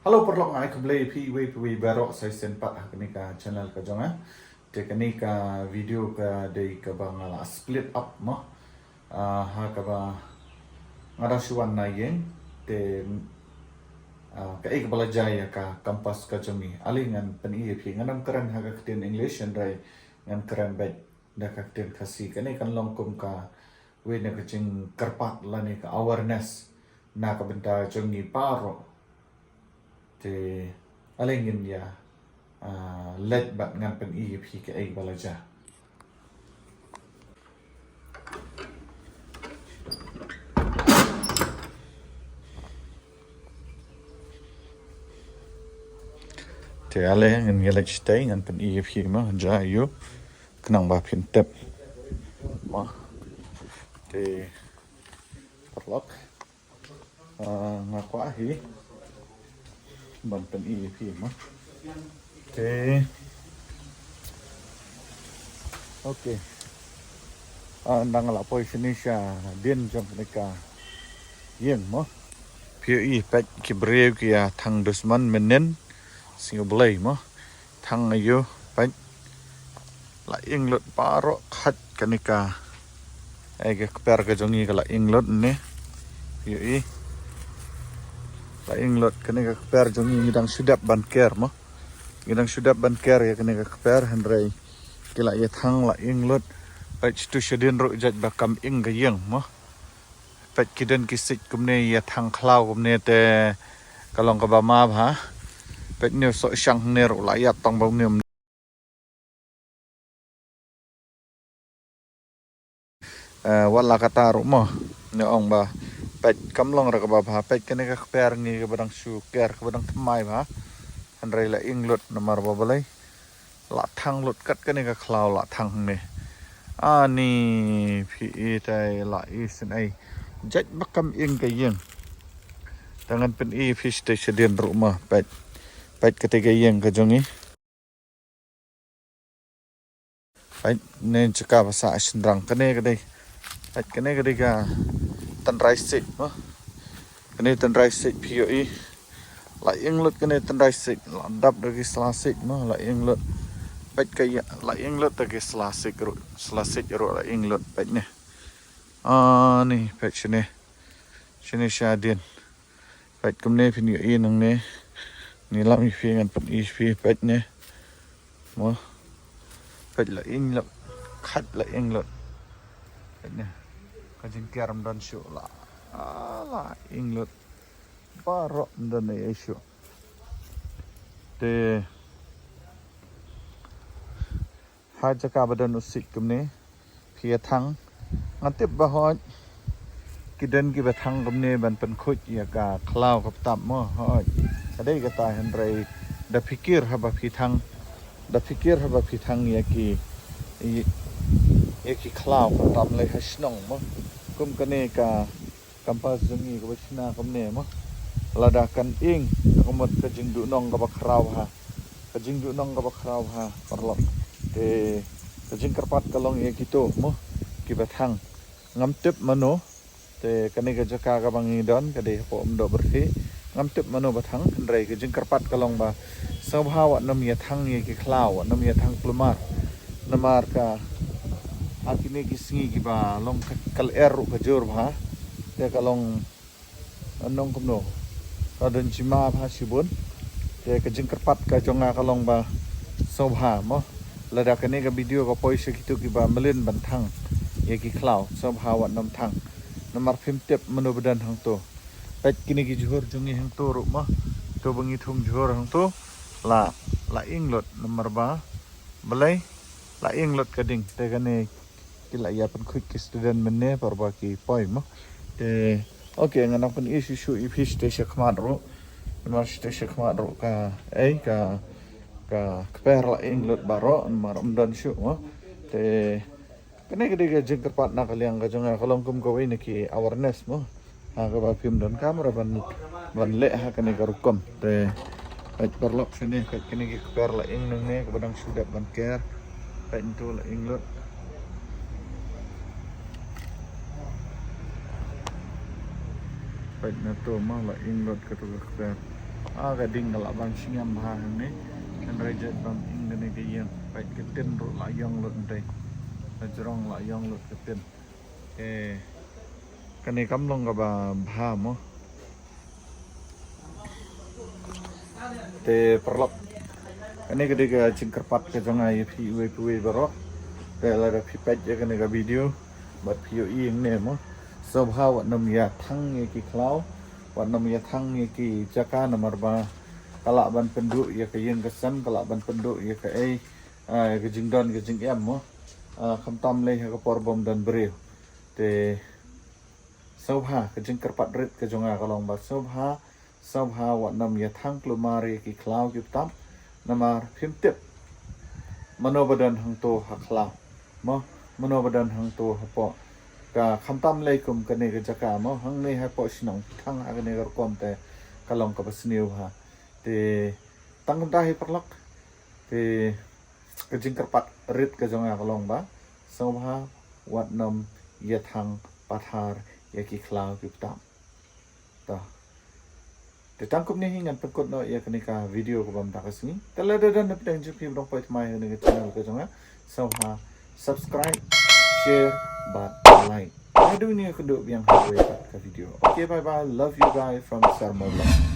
Halo perlok ngai keblay pi barok saya sempat kenika channel ka jonga te kenika video ka dei ka bangala split up mo ha ka ba ngada suan na yeng te ka ik bala jaya ka kampas ka jongi alingan pen i pi nganam keren ha ka tin english and rai ngan keren bet da ka tin khasi kane kan longkum ka we na ka ching karpat la ni ka awareness na ka benta jongi paro te alingin ya let bat ngan pen i pi ke ai balaja te ale ngin gelek stay ngan pen i pi ma ja yu knang ba pin tep ma te perlok ngakwa hi ban pen i pi ma te okay ndang la poi sini sha din jam nika yen mo pi i pek ki brew ki ya thang dusman menen singo blai mo thang ayo pek la inglot paro khat kanika ai ke per ka jongi ka la inglot ne pi i la inglot kanika per jongi ngidang sudap ban ker mo ngidang sudap ban ker ya kanika per handrai kila ya thang la inglot pek tu shedin ro jat bakam ing ga yeng mo pek kiden kisik kumne ya thang khlau kumne te kalong ka ba ma ha pek ne so shang ne ro la ya tong bang ne wala kata ro mo ne ong ba pek kamlong ra ka ba ha pek kanika per ngi ka badang su ker ka badang tmai ba handrai la inglot nomor ba balai la thang lot kat kanika khlau la thang ne ani pi tai la isin ai jat bakam ing ka yeng tangan pen i fish station rumah pet ketiga yeng ka jongi pet nen ceka bahasa asendrang kene kadai pet kene kadai ka tan rice mah kene tan rice pio i la inglot kene tan rice la dap dari selasik mah la inglot pet kaya la inglot dari selasik ro la inglot pet ne ni pet sini syadin pet kumne pin i nang ne ni lam i fi ngan pet i fi pet ne mo pet la inglot khat la inglot pet ne ka jing karam dan shu la la inglot baro dan ne shu te haja ka badan usik kumne phi thang ngatip bahoj kiden ki bathang kumne ban pen khut ya ka khlau kap tam mo hoj adai ka ta hendrai da fikir haba phi thang ya ki khlau kap tam lai hasnong mo kum kane ka kampas jungi ko bachna kumne mo lada kan ing komot ka jingdu nong ka bakrau ha perlok te ka jingkarpat kalong ya kito mo ki bathang ngam tip mano te kani ka jaka ka bangi don ka de po do berhi ngam tip mano bathang hendrai ka jingkarpat kalong ba sabhawa nam ya thang ye ki khlau nam ya thang plumar namar ka akine ki singi ki ba long kal eru ka jor bha te kalong anong kumno kadon chima bha sibun te ka jingkarpat ka jonga kalong ba sobha mo lada kane ka video ka poise kitu ki ba melin banthang ye ki khlau sobha wa nam thang namar phim tep mano badan hang to pet kini ki jhor jungi hang to ru ma to bangi thum jhor hang to la inglot namar ba balai la inglot kading te kane ki la ya pen khut ki student menne parba ki poi mo te okay ngana pen isu i fish te shakmat ro namar te shakmat ro ka kper la inglot baro namar umdan shu mo te kene kediga jengkerpat na kaliang ka jonga kalong kum ko ini ki awareness mo ha ka ba film dan kamera ban le ha kene ka rukom te pet perlok sini pet kene ki kper la ing nang ne ka badang sudat ban ker pet tu la inglot pet na to ma la inglot ka tu kper gading galak bang singam bahang ni dan rejat bang Indonesia yang baik ketin ru layong lut ndai jerong layong lut ketin kani kamlong ka ba bha mo te perlap kani gede ga cingkerpat ke jonga ye pi we baro te la da pi pet je kani ga video bat pi ing ne mo so bha wat nam ya thang ye ki klau wat nam ya thang ye ki jaka nomor ba kalak ban penduk ya ke yang kesan kalak ban penduk ya ke ke jingdon ke jing em mo kham tam le ha ka por bom dan breu te sobha ke jing kerpat rit ke jonga kalong ba sobha wat nam ya thang klumari ki klau ki tam namar phim tip manobadan hang to ha klau mo manobadan hang to ha po ka kham tam le kum ke ne ke jaka mo hang ne ha po sinong thang ha ke ne gar kom te kalong ka basniu ha te tangkum tahi perlak te kejing kerpat rit ke jonga kalong ba sobha wat nam ya thang pathar ya ki klau ki tam ta te tangkum ni hingan pekut no ya kenika video ko bam takas ni telada dan pedang jupi brong point mai ne channel ke jonga sobha subscribe share but like I do ni ko do biang ha ka video okay bye bye love you guys from Sarmo Vlog